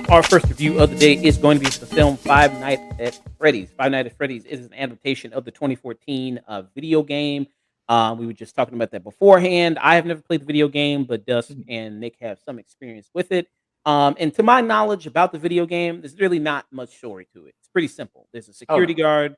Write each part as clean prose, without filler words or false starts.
Our first review of the day is going to be the film Five Nights at Freddy's. Five Nights at Freddy's is an adaptation of the 2014 video game. We were just talking about that beforehand. I have never played the video game, but Dusk Mhm. and Nick have some experience with it. And to my knowledge about the video game, there's really not much story to it. It's pretty simple. There's a Oh security no. guard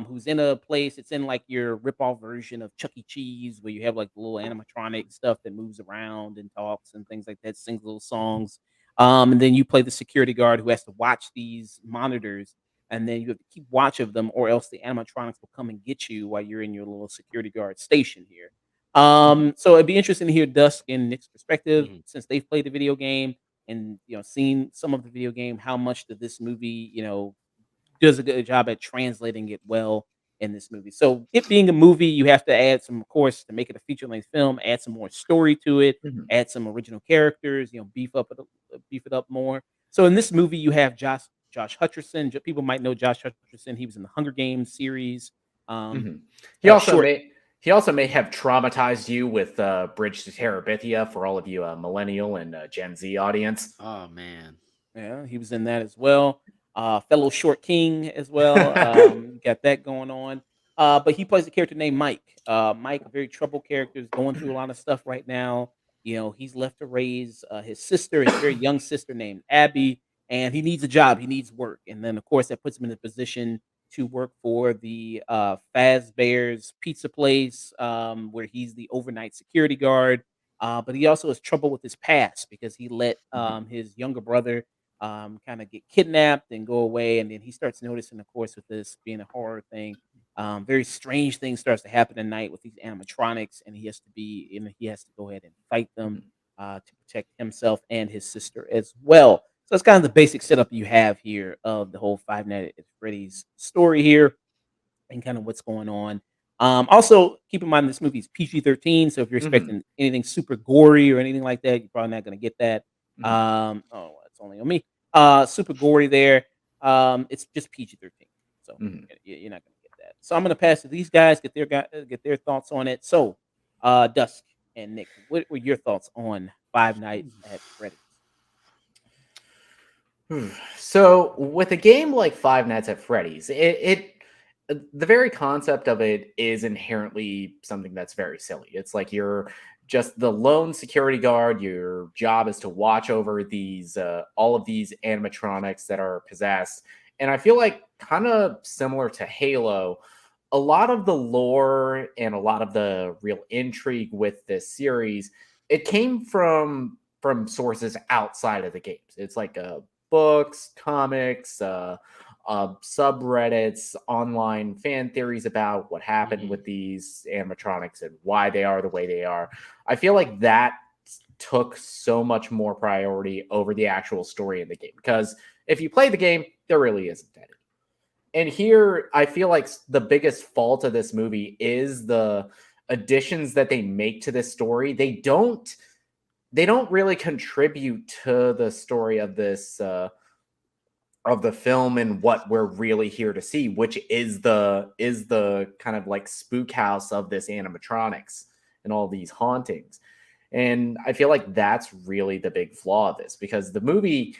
who's in a place. It's in like your rip-off version of Chuck E. Cheese, where you have like the little animatronic stuff that moves around and talks and things like that, sings little songs, and then you play the security guard who has to watch these monitors, and then you have to keep watch of them, or else the animatronics will come and get you while you're in your little security guard station here. Mhm. So it'd be interesting to hear Dusk and Nick's perspective Mhm. since they've played the video game and seen some of the video game. How much did this movie does a good job at translating it well in this movie. So it being a movie, you have to add some, of course, to make it a feature length film, add some more story to it, Mhm. add some original characters, beef it up more. So in this movie, you have Josh Hutcherson. People might know Josh Hutcherson. He was in the Hunger Games series. Um, Mhm. He also Short. may have traumatized you with Bridge to Terabithia for all of you millennial and Gen Z audience. Oh man. Yeah, he was in that as well. Fellow Short King as well. Got that going on. But he plays a character named Mike. Mike, a very troubled character, is going through a lot of stuff right now. He's left to raise his sister, his very young sister named Abby, and he needs a job. He needs work. And then, of course, that puts him in a position to work for the Fazbear's Pizza Place, where he's the overnight security guard. But he also has trouble with his past because he let Mhm. his younger brother kind of get kidnapped and go away. And then he starts noticing, of course, with this being a horror thing, very strange things starts to happen at night with these animatronics, and he has to go ahead and fight them Mhm. to protect himself and his sister as well. So that's kind of the basic setup you have here of the whole Five Nights at Freddy's story here and kind of what's going on. Also, keep in mind this movie is PG-13, so if you're Mhm. expecting anything super gory or anything like that, you're probably not going to get that. Mhm. Oh, it's only on me. Super gory there. It's just PG-13, so Mhm. you're not going to get that. So I'm going to pass to these guys, get their thoughts on it. So, Dusk and Nick, what were your thoughts on Five Nights at Freddy's? So with a game like Five Nights at Freddy's, the very concept of it is inherently something that's very silly. It's like you're just the lone security guard. Your job is to watch over these all of these animatronics that are possessed. And I feel like kind of similar to Halo, a lot of the lore and a lot of the real intrigue with this series, it came from sources outside of the games. It's like books, comics, subreddits, online fan theories about what happened Mhm. with these animatronics and why they are the way they are. I feel like that took so much more priority over the actual story in the game because if you play the game, there really isn't any. And here, I feel like the biggest fault of this movie is the additions that they make to this story. They don't really contribute to the story of the film and what we're really here to see, which is the kind of like spook house of this animatronics and all these hauntings. And I feel like that's really the big flaw of this because the movie,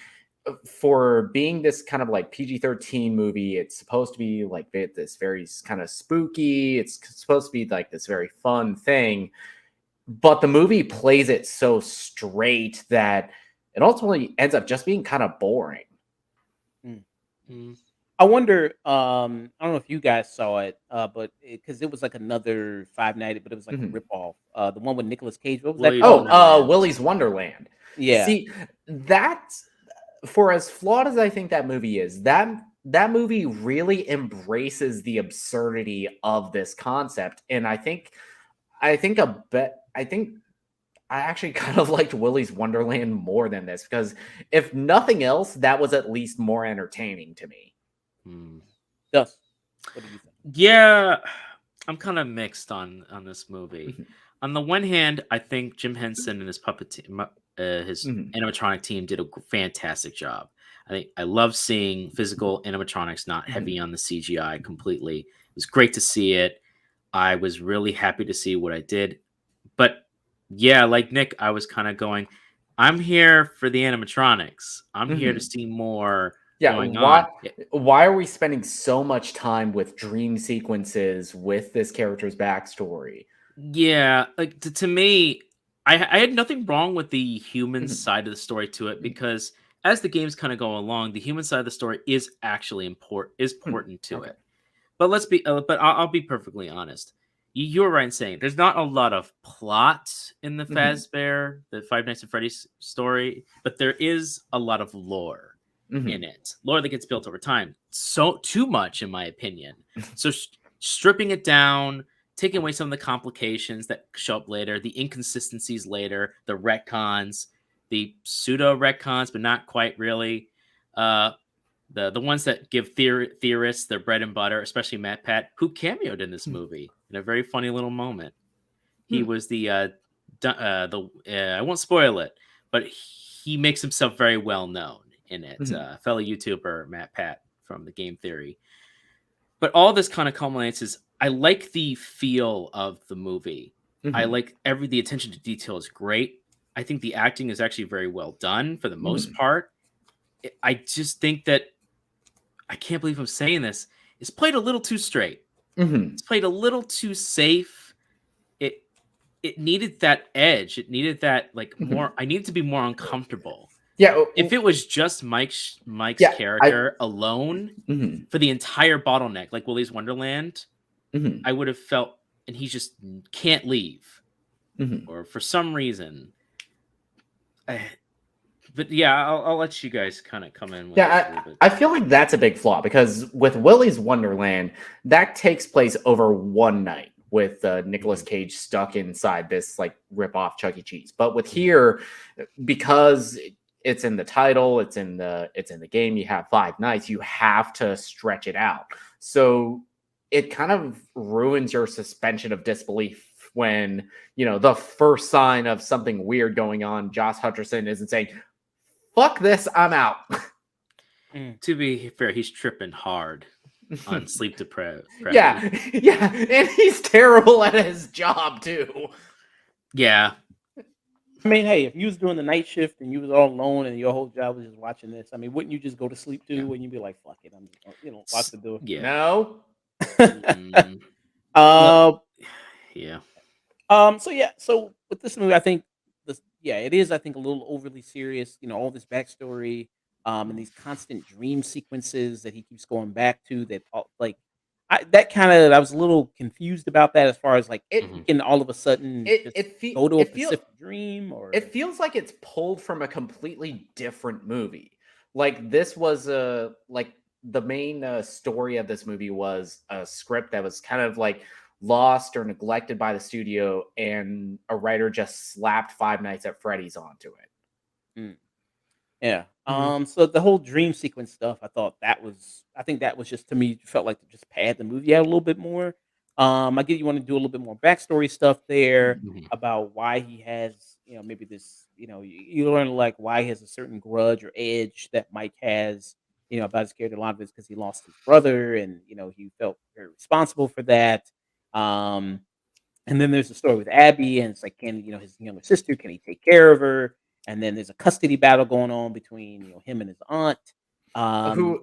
for being this kind of like PG-13 movie, it's supposed to be like this very kind of spooky. It's supposed to be like this very fun thing, but the movie plays it so straight that it ultimately ends up just being kind of boring. Mm. Mhm. I wonder. I don't know if you guys saw it, but because it was like another Five Nights, but it was like a Mhm. ripoff. The one with Nicolas Cage. What was that Willy's called? Oh, Wonderland. Willy's Wonderland. Yeah. See, that for as flawed as I think that movie is, that movie really embraces the absurdity of this concept, and I think I actually kind of liked Willy's Wonderland more than this because if nothing else, that was at least more entertaining to me. Hmm. Dust. What do you think? Yeah, I'm kind of mixed on this movie. Mhm. On the one hand, I think Jim Henson and his his Mhm. animatronic team did a fantastic job. I love seeing physical animatronics, not heavy on the CGI completely. It was great to see it. I was really happy to see what I did. But yeah, like Nick, I was kind of going, I'm here for the animatronics. I'm here to see more going on. Why are we spending so much time with dream sequences with this character's backstory? Yeah, like to me, I had nothing wrong with the human side of the story to it, because as the games kind of go along, the human side of the story is actually important to it. But I'll be perfectly honest. You're right in saying there's not a lot of plot in the Fazbear, the Five Nights at Freddy's story, but there is a lot of lore in it. Lore that gets built over time. So too much, in my opinion. So stripping it down, taking away some of the complications that show up later, the inconsistencies later, the retcons, the pseudo retcons, but not quite really. The ones that give theorists their bread and butter, especially Matt Pat, who cameoed in this movie in a very funny little moment. He was I won't spoil it, but he makes himself very well known in it. Fellow YouTuber Matt Pat from the Game Theory. But all this kind of culminates is I like the feel of the movie. I like the attention to detail is great. I think the acting is actually very well done for the most part. I just think that, I can't believe I'm saying this, it's played a little too straight. It's played a little too safe. It needed that edge. It needed that more. I needed to be more uncomfortable. Yeah. If it was just Mike's character alone for the entire bottleneck, like Willy's Wonderland, I would have felt, and he just can't leave, or for some reason. But yeah, I'll let you guys kind of come in with this a little bit. I feel like that's a big flaw, because with Willy's Wonderland, that takes place over one night with Nicolas Cage stuck inside this like rip-off Chuck E. Cheese. But with here, because it's in the title, it's in the game, you have 5 nights, you have to stretch it out. So it kind of ruins your suspension of disbelief when, the first sign of something weird going on, Josh Hutcherson isn't saying, fuck this, I'm out. To be fair, he's tripping hard on sleep deprived. Yeah, and he's terrible at his job too. Yeah. I mean, hey, if you was doing the night shift and you was all alone and your whole job was just watching this, I mean, wouldn't you just go to sleep too? Wouldn't you be like, fuck it, I'm just, lock the door? Yeah. No. Yeah. So with this movie, I think it is, I think, a little overly serious. All this backstory, and these constant dream sequences that he keeps going back to. That I was a little confused about that, as far as like it can all of a sudden go to a specific dream, or it feels like it's pulled from a completely different movie. Like this was the main story of this movie was a script that was kind of like lost or neglected by the studio, and a writer just slapped Five Nights at Freddy's onto it. Yeah. So the whole dream sequence stuff, I think that was just, to me, felt like to just pad the movie out a little bit more. I get you want to do a little bit more backstory stuff there about why he has, maybe this, you learn like why he has a certain grudge or edge that Mike has, about his character. A lot of it's because he lost his brother, and he felt very responsible for that. And then there's the story with Abby, and it's like, can his younger sister, can he take care of her? And then there's a custody battle going on between him and his aunt, who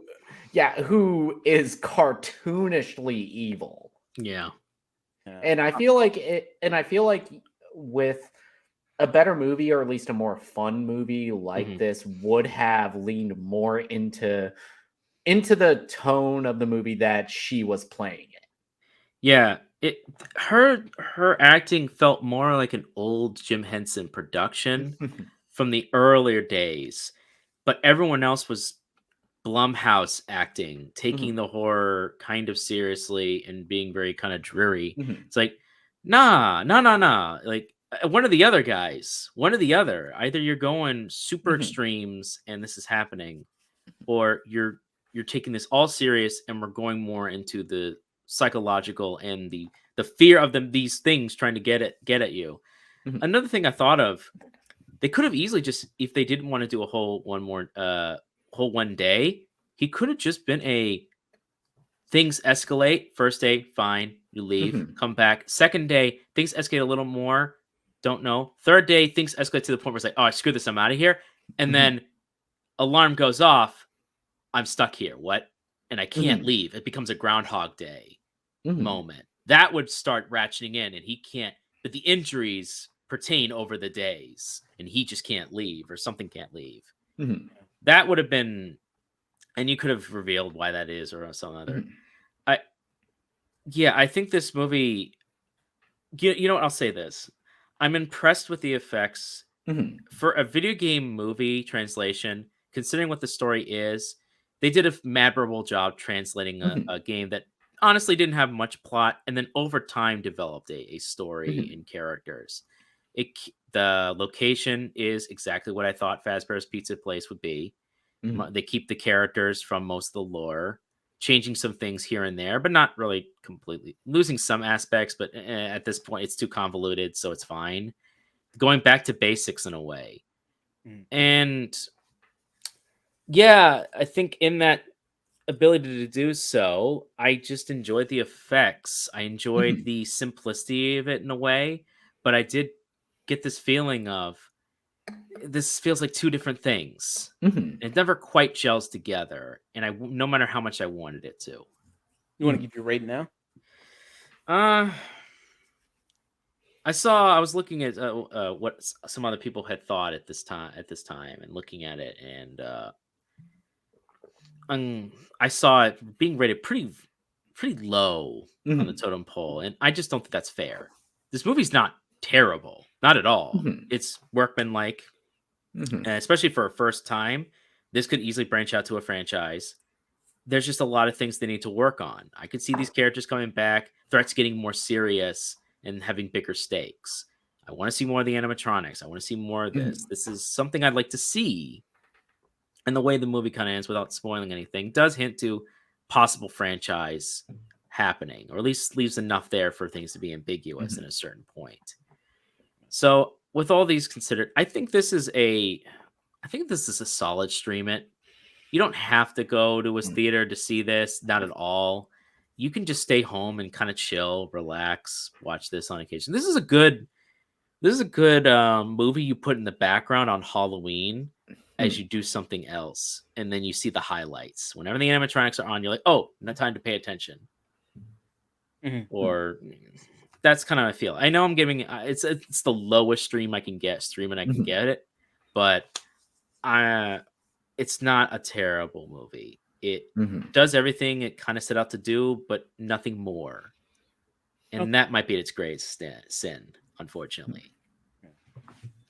is cartoonishly evil. Yeah. And I feel like with a better movie, or at least a more fun movie like this, would have leaned more into the tone of the movie that she was playing it. Yeah, her acting felt more like an old Jim Henson production from the earlier days, but everyone else was Blumhouse acting, taking the horror kind of seriously and being very kind of dreary. It's like, nah. Like one of the other guys, either you're going super extremes and this is happening, or you're taking this all serious and we're going more into the psychological and the fear of these things trying to get at you. Another thing I thought of, they could have easily just, if they didn't want to do a whole one more whole one day. He could have just been a things escalate. First day, fine, you leave, come back. Second day, things escalate a little more. Don't know. Third day, things escalate to the point where it's like, oh, I screwed this, I'm out of here. And then alarm goes off. I'm stuck here. What? And I can't leave. It becomes a Groundhog Day moment. That would start ratcheting in, and he can't. But the injuries pertain over the days, and he just can't leave, or something can't leave. That would have been, and you could have revealed why that is, or some other. I think this movie. You know what? I'll say this: I'm impressed with the effects for a video game movie translation. Considering what the story is, they did a admirable job translating a game that honestly didn't have much plot, and then over time developed a story and characters. The location is exactly what I thought Fazbear's Pizza Place would be. They keep the characters from most of the lore, changing some things here and there, but not really completely losing some aspects. But at this point, it's too convoluted, so it's fine. Going back to basics in a way. And yeah, I think in that ability to do so, I just enjoyed the effects. I enjoyed the simplicity of it in a way, but I did get this feeling of this feels like two different things. It never quite gels together, and no matter how much I wanted it to. You want to give your rating now? I was looking at what some other people had thought at this time, and looking at it, and I saw it being rated pretty low on the totem pole, and I just don't think that's fair. This movie's not terrible, not at all. It's workmanlike, and especially for a first time. This could easily branch out to a franchise. There's just a lot of things they need to work on. I could see these characters coming back, threats getting more serious, and having bigger stakes. I want to see more of the animatronics. I want to see more of this. This is something I'd like to see. And the way the movie kind of ends, without spoiling anything, does hint to possible franchise happening, or at least leaves enough there for things to be ambiguous at a certain point. So, with all these considered, I think this is a solid stream it. You don't have to go to a theater to see this, not at all. You can just stay home and kind of chill, relax, watch this on occasion. This is a good movie you put in the background on Halloween as you do something else, and then you see the highlights. Whenever the animatronics are on, you're like, oh, not time to pay attention. Or that's kind of how I feel. I know I'm giving it's the lowest stream I can get, it, but it's not a terrible movie. It does everything it kind of set out to do, but nothing more. And that might be its greatest sin, unfortunately.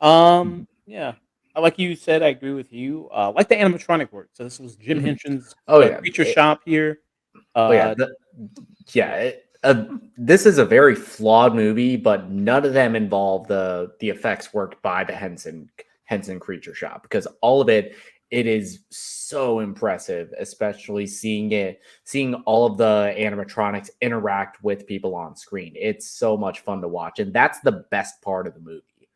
Yeah. Like you said, I agree with you. Like the animatronic work. So this was Jim Henson's Creature Shop here. This is a very flawed movie, but none of them involve the effects worked by the Henson Creature Shop, because all of it is so impressive, especially seeing all of the animatronics interact with people on screen. It's so much fun to watch, and that's the best part of the movie.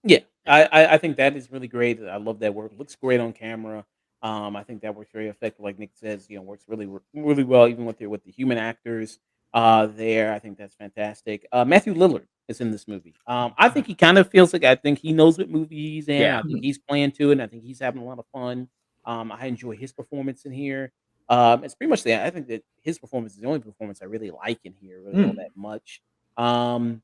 Yeah, I think that is really great. I love that work. Looks great on camera. I think that works very effective. Like Nick says, works really well, even with the human actors there. I think that's fantastic. Matthew Lillard is in this movie. I think he kind of feels like, I think he knows what movie he's in. Yeah. I think he's playing to it, and I think he's having a lot of fun. I enjoy his performance in here. It's pretty much I think that his performance is the only performance I really like in here, really all that much. And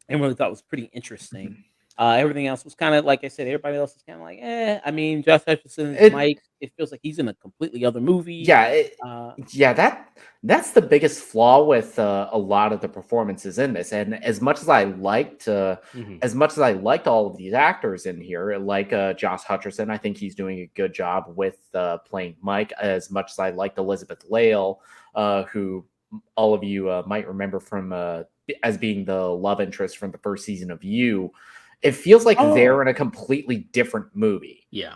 really thought was pretty interesting. Everything else was kind of, like I said, everybody else is kind of like, eh. I mean, Josh Hutcherson's Mike, it feels like he's in a completely other movie. That's the biggest flaw with a lot of the performances in this. And as much as I liked all of these actors in here, like Josh Hutcherson, I think he's doing a good job with playing Mike. As much as I liked Elizabeth Lale, who all of you might remember from as being the love interest from the first season of You. It feels like they're in a completely different movie. Yeah.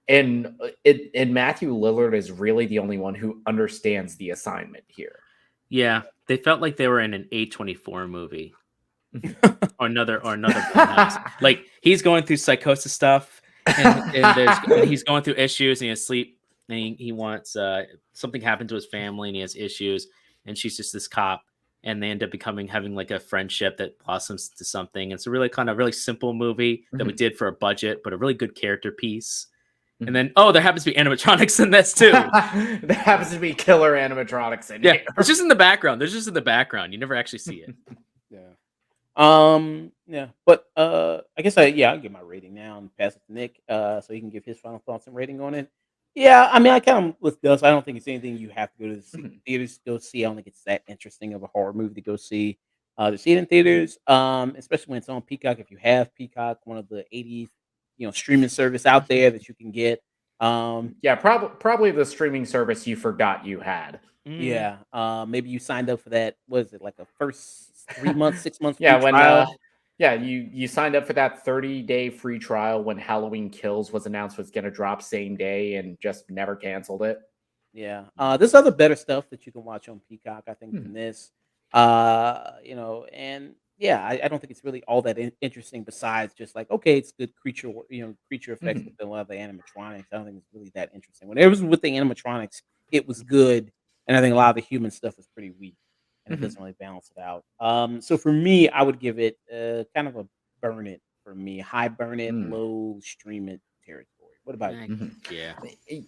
And Matthew Lillard is really the only one who understands the assignment here. Yeah. They felt like they were in an A24 movie. or another Blumhouse. Like, he's going through psychosis stuff, and he's going through issues and he has sleep and he wants something happened to his family and he has issues and she's just this cop and they end up having like a friendship that blossoms to something. It's a really kind of really simple movie that we did for a budget, but a really good character piece. And then there happens to be animatronics in this too. There happens to be killer animatronics in here. It's just in the background. They're just in the background. You never actually see it. Yeah. But I guess I'll give my rating now and pass it to Nick, so he can give his final thoughts and rating on it. Yeah, I mean, I kind of with Gus. I don't think it's anything you have to go to the theaters to go see. I don't think it's that interesting of a horror movie to go see. To see it in theaters, especially when it's on Peacock. If you have Peacock, one of the 80 streaming service out there that you can get. Yeah, probably the streaming service you forgot you had. Yeah, maybe you signed up for that. What is it, like a first 3 months, 6 months? Yeah, free when trial? you signed up for that 30-day free trial when Halloween Kills was announced was going to drop same day and just never canceled it. Yeah, there's other better stuff that you can watch on Peacock, I think, than this. And yeah, I don't think it's really all that interesting. Besides, just like, okay, it's good creature effects with a lot of the animatronics. I don't think it's really that interesting. When it was with the animatronics, it was good, and I think a lot of the human stuff was pretty weak, and it doesn't really balance it out. So for me, I would give it kind of a burn it for me, high burn it, low stream it territory. What about you?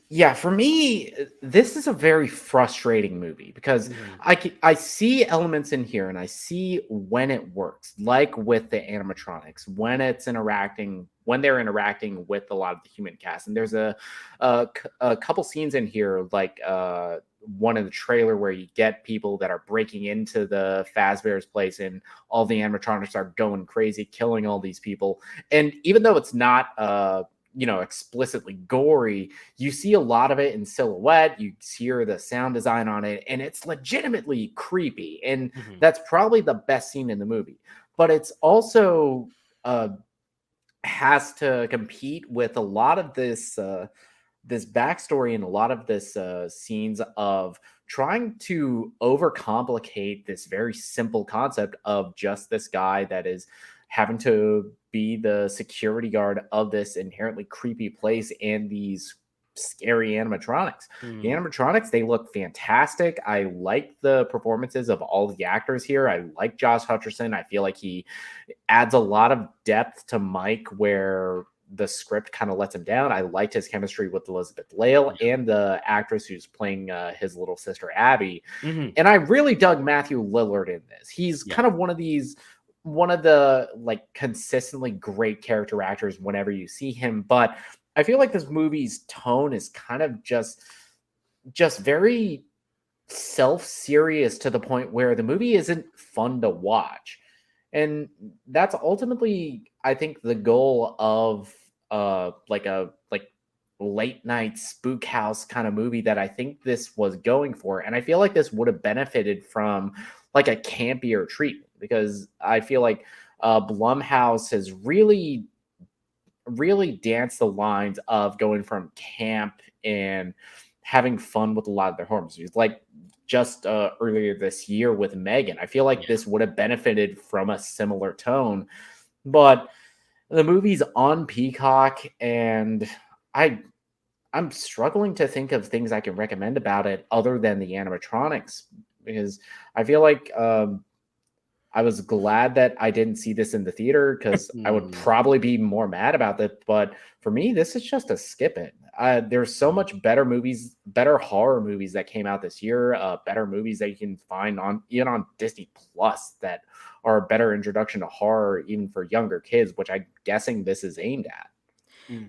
Yeah, for me, this is a very frustrating movie because I see elements in here and I see when it works, like with the animatronics, when they're interacting with a lot of the human cast. And there's a couple scenes in here, like one in the trailer where you get people that are breaking into the Fazbear's place and all the animatronics are going crazy, killing all these people. And even though it's not explicitly gory, you see a lot of it in silhouette. You hear the sound design on it, and it's legitimately creepy. And that's probably the best scene in the movie. But it's also has to compete with a lot of this backstory and a lot of this scenes of trying to overcomplicate this very simple concept of just this guy that is having to be the security guard of this inherently creepy place and these scary animatronics. The animatronics, they look fantastic. I like the performances of all the actors here. I like Josh Hutcherson. I feel like he adds a lot of depth to Mike where the script kind of lets him down. I liked his chemistry with Elizabeth Lail and the actress who's playing his little sister Abby. And I really dug Matthew Lillard in this. He's kind of one of the like consistently great character actors whenever you see him. But I feel like this movie's tone is kind of just very self-serious to the point where the movie isn't fun to watch. And that's ultimately, I think, the goal of like late night spook house kind of movie that I think this was going for. And I feel like this would have benefited from like a campier treatment, because I feel like Blumhouse has really danced the lines of going from camp and having fun with a lot of their horror movies. Like just earlier this year with Megan, I feel like this would have benefited from a similar tone. But the movie's on Peacock, and I'm struggling to think of things I can recommend about it other than the animatronics, because I feel like I was glad that I didn't see this in the theater because I would probably be more mad about it. But for me, this is just a skip it. There's so much better movies, better horror movies that came out this year, better movies that you can find even on Disney Plus that are a better introduction to horror even for younger kids, which I'm guessing this is aimed at.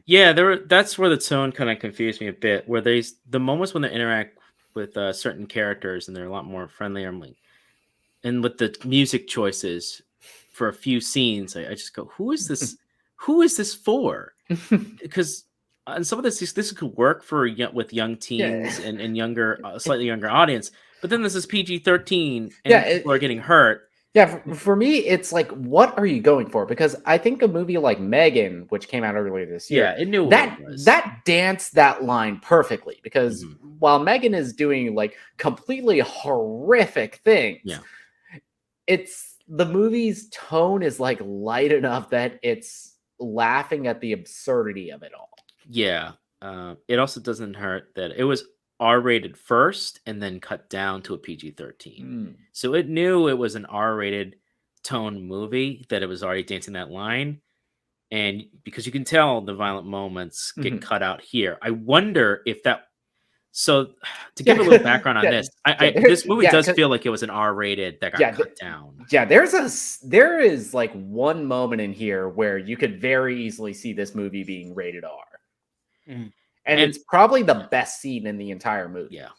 Yeah, that's where the tone kind of confused me a bit, where the moments when they interact with certain characters and they're a lot more friendly. I'm like, and with the music choices for a few scenes, I just go, who is this? Who is this for? Because and some of this could work for with young teens and younger, slightly younger audience. But then this is PG-13 and people are getting hurt. Yeah, for me, it's like, what are you going for? Because I think a movie like Megan, which came out earlier this year, it knew that danced that line perfectly. Because while Megan is doing like completely horrific things, it's the movie's tone is like light enough that it's laughing at the absurdity of it all. Yeah. It also doesn't hurt that it was R-rated first and then cut down to a PG-13. Mm. So it knew it was an R-rated tone movie, that it was already dancing that line. And because you can tell the violent moments get cut out here. I wonder if that. So to give a little background on this, this movie does feel like it was an R-rated that got cut down. Yeah, there is like one moment in here where you could very easily see this movie being rated R. Mm. And it's probably the best scene in the entire movie. Yeah.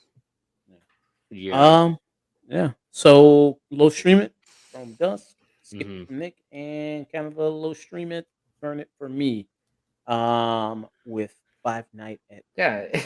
Yeah. So low stream it from Dust, skip it from Nick, and kind of a low stream it, burn it for me. With Five Nights at Yeah.